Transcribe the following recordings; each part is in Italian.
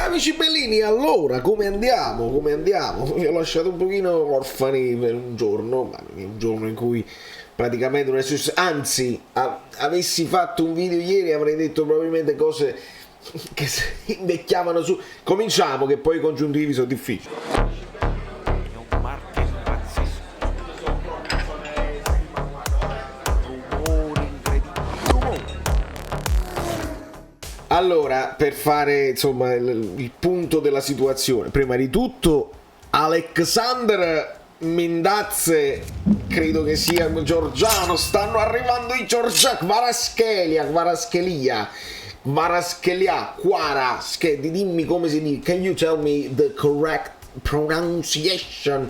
Amici bellini, allora come andiamo? Come andiamo? Vi ho lasciato un pochino orfani per un giorno in cui praticamente non è successo. Anzi, avessi fatto un video ieri avrei detto probabilmente cose che si invecchiavano su. Cominciamo, che poi i congiuntivi sono difficili. Allora, per fare insomma il punto della situazione, prima di tutto Alexander Mendazze, credo che sia georgiano, stanno arrivando i georgiani, dimmi come si dice, can you tell me the correct pronunciation?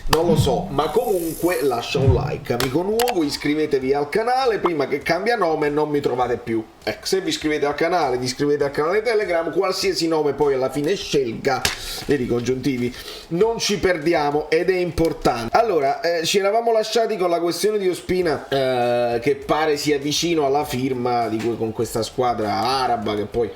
Non lo so, ma comunque lascia un like, amico nuovo, iscrivetevi al canale prima che cambia nome e non mi trovate più. Ecco, se vi iscrivete al canale, vi iscrivete al canale Telegram, qualsiasi nome poi alla fine scelga, vedi i congiuntivi, non ci perdiamo ed è importante. Allora, ci eravamo lasciati con la questione di Ospina, che pare sia vicino alla firma con questa squadra araba che poi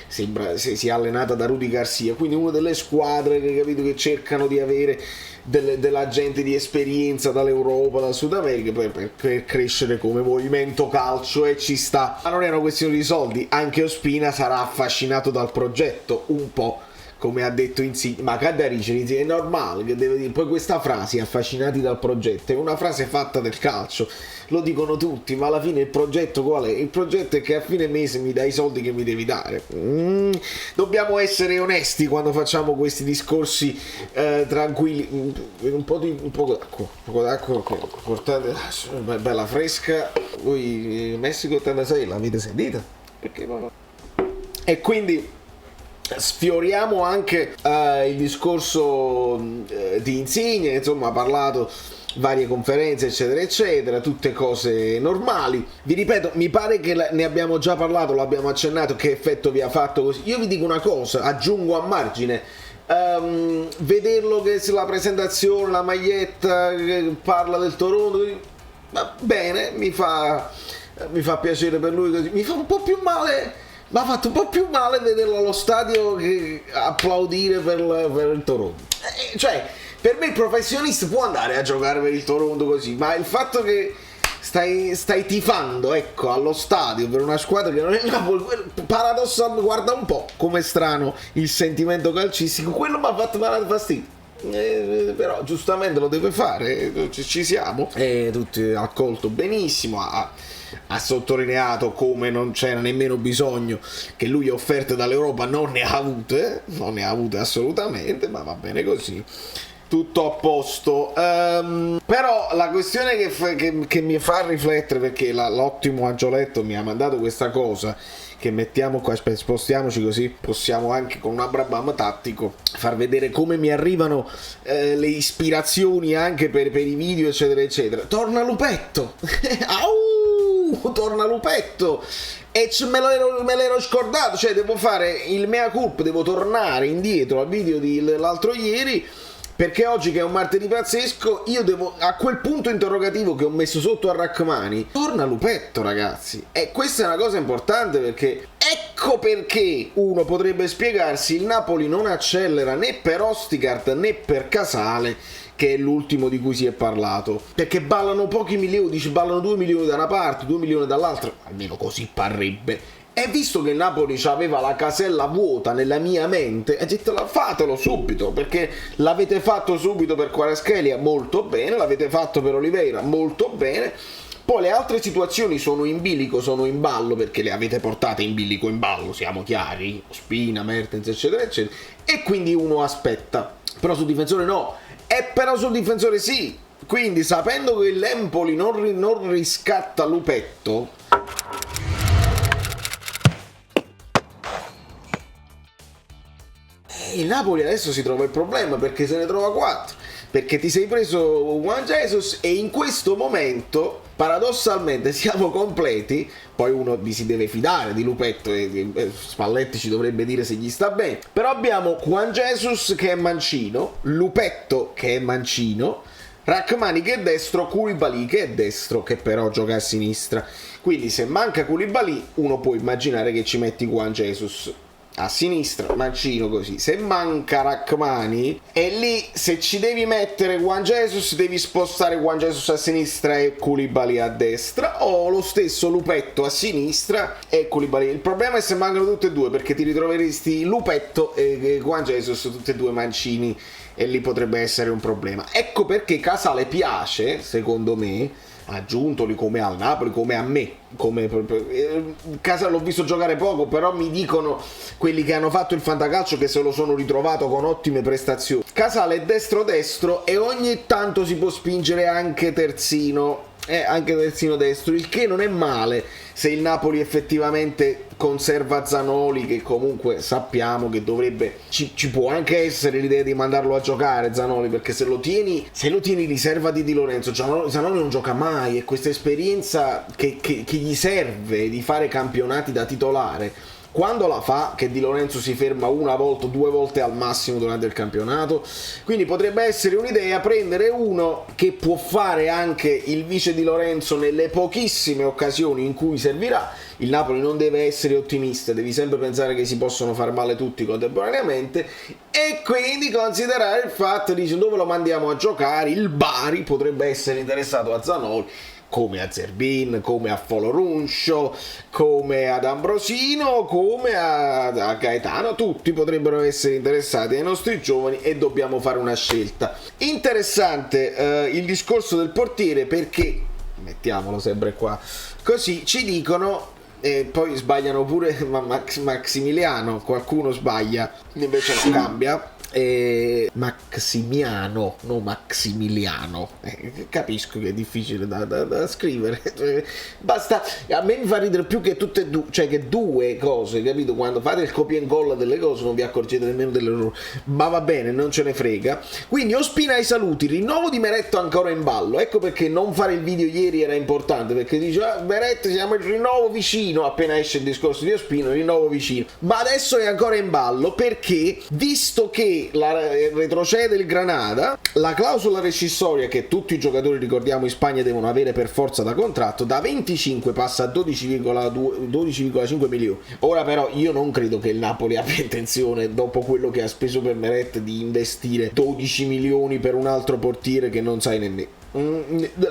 sembra si è allenata da Rudy Garcia, quindi una delle squadre che, capito, che cercano di avere della gente di esperienza dall'Europa, dal Sud America per crescere come movimento calcio, e ci sta. Ma non è una questione di soldi, anche Ospina sarà affascinato dal progetto un po', come ha detto Insigne, ma Cadarici è normale che deve dire. Poi questa frase, affascinati dal progetto, è una frase fatta del calcio, lo dicono tutti, ma alla fine il progetto qual è? Il progetto è che a fine mese mi dai i soldi che mi devi dare. Dobbiamo essere onesti quando facciamo questi discorsi tranquilli. Un po' d'acqua, portate, bella fresca. Voi Messico 86 l'avete sentita? Perché no? E quindi sfioriamo anche il discorso di Insigne, insomma ha parlato varie conferenze eccetera eccetera, tutte cose normali. Vi ripeto, mi pare che ne abbiamo già parlato, l'abbiamo accennato, che effetto vi ha fatto così. Io vi dico una cosa, aggiungo a margine, vederlo che la presentazione, la maglietta che parla del Toronto, va bene, mi fa piacere per lui, così mi fa un po' più male. Mi ha fatto un po' più male vederlo allo stadio che applaudire per il Toronto. Cioè, per me il professionista può andare a giocare per il Toronto così, ma il fatto che stai tifando, ecco, allo stadio per una squadra che non è Napoli, paradossalmente, guarda un po' com'è strano il sentimento calcistico, quello mi ha fatto male fastidio. Però giustamente lo deve fare, ci siamo, e tutti accolto benissimo. Ha sottolineato come non c'era nemmeno bisogno, che lui offerte dall'Europa non ne ha avute assolutamente, ma va bene così, tutto a posto. Però la questione che mi fa riflettere, perché l'ottimo Angioletto mi ha mandato questa cosa, che mettiamo qua, spostiamoci così possiamo anche con un abrabam tattico far vedere come mi arrivano le ispirazioni anche per i video eccetera eccetera. Torna Lupetto torna Lupetto, e me l'ero scordato, cioè devo fare il mea culpa, devo tornare indietro al video dell'altro ieri, perché oggi, che è un martedì pazzesco, io devo, a quel punto interrogativo che ho messo sotto a Rachmani, torna Lupetto, ragazzi. E questa è una cosa importante, perché ecco perché uno potrebbe spiegarsi il Napoli non accelera né per Ostigard né per Casale, che è l'ultimo di cui si è parlato, perché ballano pochi milioni, dice ballano 2 milioni da una parte, 2 milioni dall'altra, almeno così parrebbe. E visto che il Napoli aveva la casella vuota nella mia mente, ho detto fatelo subito, perché l'avete fatto subito per Kvaratskhelia, molto bene, l'avete fatto per Oliveira, molto bene. Poi le altre situazioni sono in bilico, sono in ballo, perché le avete portate in bilico, in ballo, siamo chiari, Ospina, Mertens eccetera eccetera, e quindi uno aspetta. Però sul difensore no, e però sul difensore sì. Quindi, sapendo che l'Empoli non riscatta Lupetto, il Napoli adesso si trova il problema, perché se ne trova 4, perché ti sei preso Juan Jesus, e in questo momento paradossalmente siamo completi. Poi uno si deve fidare di Lupetto, e Spalletti ci dovrebbe dire se gli sta bene, però abbiamo Juan Jesus che è mancino, Lupetto che è mancino, Rachmani che è destro, Koulibaly che è destro, che però gioca a sinistra. Quindi se manca Koulibaly, uno può immaginare che ci metti Juan Jesus. a sinistra, mancino così. Se manca Rachmani, e lì se ci devi mettere Juan Jesus devi spostare Juan Jesus a sinistra e Koulibaly a destra, o lo stesso Lupetto a sinistra e Koulibaly. Il problema è se mancano tutte e due, perché ti ritroveresti Lupetto e Juan Jesus tutte e due mancini, e lì potrebbe essere un problema. Ecco perché Casale piace, secondo me, aggiuntoli come al Napoli, come a me, Casale l'ho visto giocare poco, però mi dicono quelli che hanno fatto il fantacalcio che se lo sono ritrovato con ottime prestazioni. Casale è destro e ogni tanto si può spingere anche terzino destro, il che non è male se il Napoli effettivamente conserva Zanoli, che comunque sappiamo che dovrebbe, ci può anche essere l'idea di mandarlo a giocare Zanoli, perché se lo tieni riserva di Lorenzo, Zanoli non gioca mai, e questa esperienza che gli serve di fare campionati da titolare, quando la fa, che Di Lorenzo si ferma una volta, 2 volte al massimo durante il campionato, quindi potrebbe essere un'idea prendere uno che può fare anche il vice Di Lorenzo nelle pochissime occasioni in cui servirà. Il Napoli non deve essere ottimista, devi sempre pensare che si possono far male tutti contemporaneamente, e quindi considerare il fatto di dove lo mandiamo a giocare. Il Bari potrebbe essere interessato a Zanoli, come a Zerbin, come a Foloruncio, come ad Ambrosino, come a Gaetano. Tutti potrebbero essere interessati ai nostri giovani e dobbiamo fare una scelta. Interessante il discorso del portiere, perché, mettiamolo sempre qua, così ci dicono, e poi sbagliano pure Maximiliano, qualcuno sbaglia, invece non cambia. Maximiano, no Maximiliano, capisco che è difficile da scrivere, basta, a me mi fa ridere più che tutte e due, cioè che due cose, capito? Quando fate il copia e incolla delle cose non vi accorgete nemmeno dell'errore, ma va bene, non ce ne frega. Quindi Ospina ai saluti, rinnovo di Meret ancora in ballo, ecco perché non fare il video ieri era importante, perché dice Meret, siamo il rinnovo vicino, appena esce il discorso di Ospina, rinnovo vicino, ma adesso è ancora in ballo perché, visto che retrocede il Granada, la clausola rescissoria che tutti i giocatori, ricordiamo, in Spagna devono avere per forza da contratto, da 25 passa a 12,5 milioni. Ora però io non credo che il Napoli abbia intenzione, dopo quello che ha speso per Meret, di investire 12 milioni per un altro portiere che non sai nemmeno.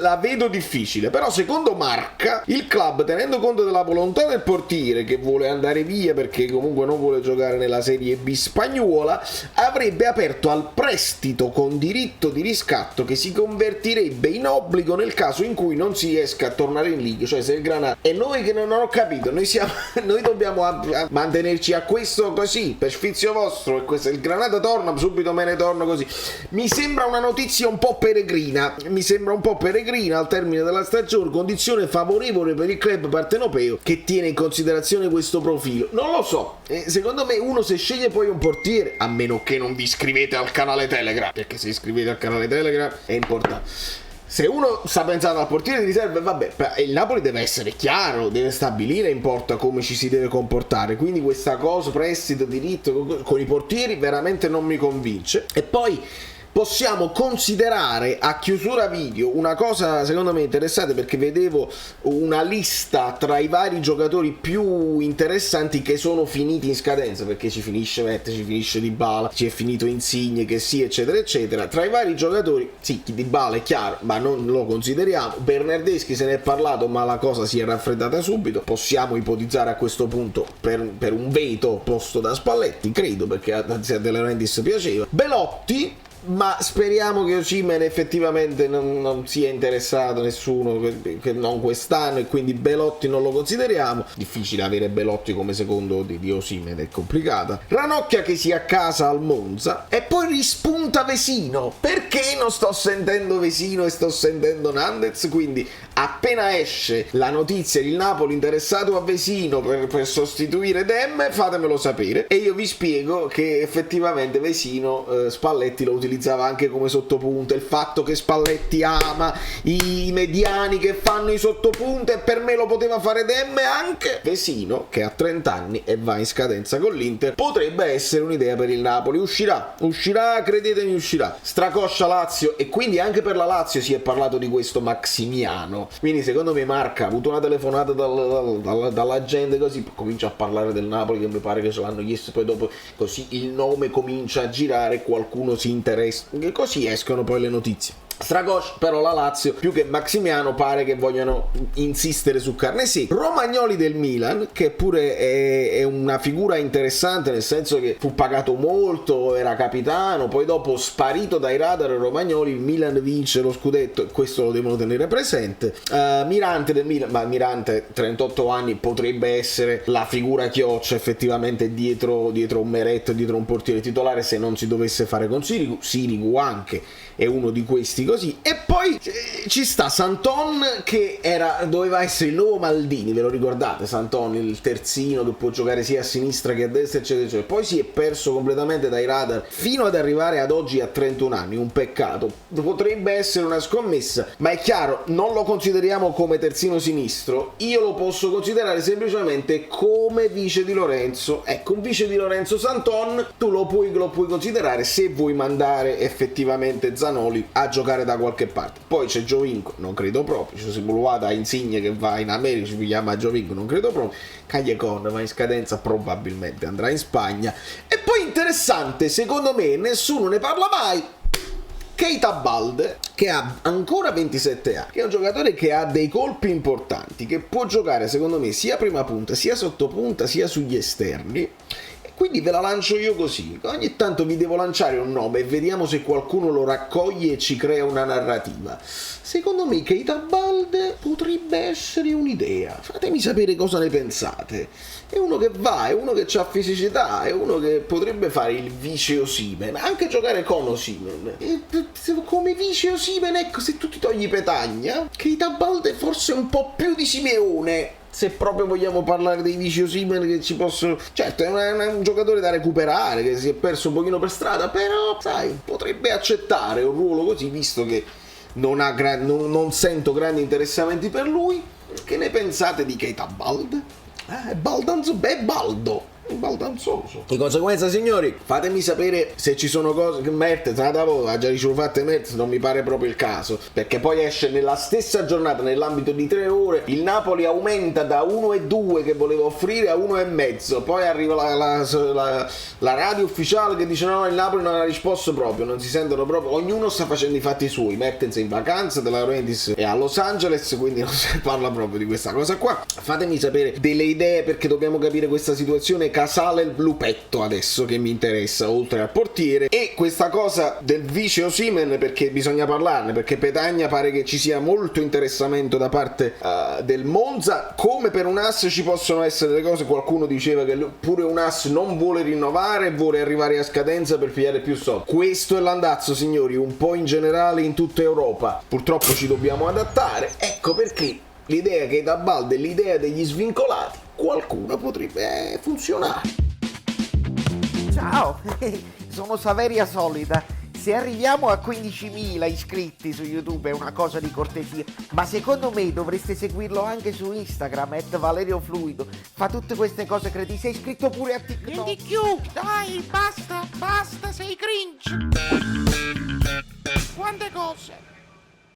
La vedo difficile, però secondo Marca il club, tenendo conto della volontà del portiere che vuole andare via perché comunque non vuole giocare nella Serie B spagnola, avrebbe aperto al prestito con diritto di riscatto che si convertirebbe in obbligo nel caso in cui non si riesca a tornare in Liga, cioè se il Granada, e noi che non ho capito, noi dobbiamo mantenerci a questo così per sfizio vostro, e questo il Granada torna subito, me ne torno così. Mi sembra una notizia un po' peregrina, al termine della stagione, condizione favorevole per il club partenopeo che tiene in considerazione questo profilo. Non lo so, secondo me uno, se sceglie poi un portiere, a meno che non vi iscrivete al canale Telegram, perché se iscrivete al canale Telegram è importante, se uno sta pensando al portiere di riserva, vabbè, il Napoli deve essere chiaro, deve stabilire in porta come ci si deve comportare, quindi questa cosa, prestito, diritto, con i portieri veramente non mi convince. E poi possiamo considerare, a chiusura video, una cosa secondo me interessante, perché vedevo una lista tra i vari giocatori più interessanti che sono finiti in scadenza, perché ci finisce Mette, ci finisce Dybala, ci è finito Insigne, che sì, eccetera eccetera. Tra i vari giocatori, sì, Dybala è chiaro, ma non lo consideriamo. Bernardeschi se ne è parlato, ma la cosa si è raffreddata subito. Possiamo ipotizzare a questo punto per un veto posto da Spalletti, credo, perché a De Laurentiis piaceva. Belotti, ma speriamo che Osimhen effettivamente non sia interessato nessuno, che non quest'anno, e quindi Belotti non lo consideriamo. Difficile avere Belotti come secondo di Osimhen, è complicata. Ranocchia che si accasa al Monza, e poi rispunta Vesino. Perché non sto sentendo Vesino e sto sentendo Nandez? Quindi appena esce la notizia di Napoli interessato a Vesino per sostituire Dem, fatemelo sapere e io vi spiego che effettivamente Vesino Spalletti lo utilizzava anche come sottopunta. Il fatto che Spalletti ama i mediani che fanno i sottopunte, e per me lo poteva fare Dem anche. Vesino, che ha 30 anni e va in scadenza con l'Inter, potrebbe essere un'idea per il Napoli. Uscirà, credetemi, uscirà. Stracoscia Lazio, e quindi anche per la Lazio si è parlato di questo Maximiano, no? Quindi secondo me Marca ha avuto una telefonata dalla gente, così comincia a parlare del Napoli, che mi pare che ce l'hanno chiesto, poi dopo così il nome comincia a girare, qualcuno si interessa, e così escono poi le notizie. Stragos, però la Lazio, più che Maximiano, pare che vogliano insistere su Carnesì. Romagnoli del Milan, che pure è una figura interessante, nel senso che fu pagato molto, era capitano, poi dopo sparito dai radar Romagnoli, il Milan vince lo scudetto, e questo lo devono tenere presente. Mirante del Milan, ma Mirante 38 anni, potrebbe essere la figura chioccia effettivamente dietro un Meret, dietro un portiere titolare, se non si dovesse fare con Sirigu anche è uno di questi così. E poi ci sta Santon, che doveva essere il nuovo Maldini, ve lo ricordate? Santon, il terzino che può giocare sia a sinistra che a destra, eccetera eccetera. Poi si è perso completamente dai radar fino ad arrivare ad oggi a 31 anni, un peccato. Potrebbe essere una scommessa, ma è chiaro, non lo consideriamo come terzino sinistro, io lo posso considerare semplicemente come vice di Lorenzo. Ecco, un vice di Lorenzo Santon tu lo puoi considerare se vuoi mandare effettivamente Zanoli a giocare da qualche parte. Poi c'è Giovinco, non credo proprio. C'è Sepulveda, Insigne che va in America, ci chiama Giovinco, non credo proprio. Callecon va in scadenza, probabilmente andrà in Spagna. E poi interessante, secondo me nessuno ne parla mai, Keita Balde, che ha ancora 27 anni, che è un giocatore che ha dei colpi importanti, che può giocare secondo me sia prima punta, sia sottopunta, sia sugli esterni. Quindi ve la lancio io così, ogni tanto vi devo lanciare un nome e vediamo se qualcuno lo raccoglie e ci crea una narrativa. Secondo me Keita Balde potrebbe essere un'idea, fatemi sapere cosa ne pensate. È uno che va, è uno che ha fisicità, è uno che potrebbe fare il vice Osimhen, anche giocare con Osimhen. Come vice Osimhen, ecco, se tu ti togli Petagna, Keita Balde forse un po' più di Simeone, se proprio vogliamo parlare dei vici Osimhen che ci possono. Certo, è un giocatore da recuperare, che si è perso un pochino per strada, però sai, potrebbe accettare un ruolo così, visto che non sento grandi interessamenti per lui. Che ne pensate di Keita Balde? Baldanzoso. Di conseguenza, signori, fatemi sapere se ci sono cose che Mertens ha già ricevuto Mertens, non mi pare proprio il caso, perché poi esce nella stessa giornata, nell'ambito di 3 ore, il Napoli aumenta da 1,2 che voleva offrire a 1,5, poi arriva la radio ufficiale che dice no, il Napoli non ha risposto proprio, non si sentono proprio, ognuno sta facendo i fatti suoi. Mertens è in vacanza, De Laurentiis è a Los Angeles, quindi non si parla proprio di questa cosa qua. Fatemi sapere delle idee, perché dobbiamo capire questa situazione. Casale il Lupetto adesso che mi interessa, oltre al portiere, e questa cosa del vice Osimhen, perché bisogna parlarne, perché Petagna pare che ci sia molto interessamento da parte del Monza. Come per un ass ci possono essere delle cose, qualcuno diceva che pure un ass non vuole rinnovare, vuole arrivare a scadenza per pigliare più soldi. Questo è l'andazzo, signori, un po' in generale in tutta Europa, purtroppo ci dobbiamo adattare. Ecco perché l'idea che da Balde, l'idea degli svincolati, qualcuno potrebbe funzionare. Ciao, sono Saveria Solida. Se arriviamo a 15.000 iscritti su YouTube è una cosa di cortesia, ma secondo me dovreste seguirlo anche su Instagram, @ValerioFluido. Fa tutte queste cose credi. Sei iscritto pure a TikTok? Di più, dai, basta, sei cringe. Quante cose.